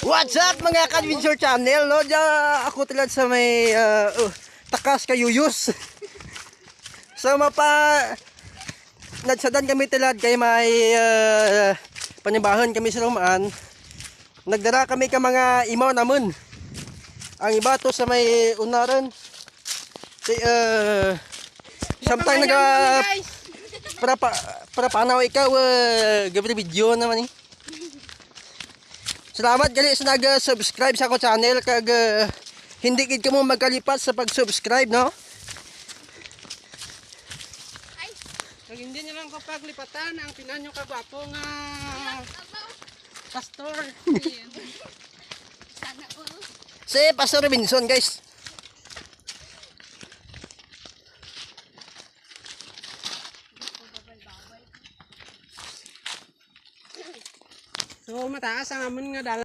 What's up mga ka-adventure channel, no? Diyan ako tilad sa may takas kayuyos. So mapa nagsadan kami tilad kay may panibahan kami sa lumaan. Nagdara kami ka mga imaw namun. Ang iba to sa may unaran. Si samtang naga para panaw ikaw gabi video naman eh. Salamat gali sa nag-subscribe sa akong channel kag hindi gid ka mo magkalipat sa pag-subscribe, no? Kag hindi niyo lang ko paglipatan ang pinanyo kagwapo nga pastor. Sana all. Si Pastor Robinson, guys. So mataas ang amon nga dala.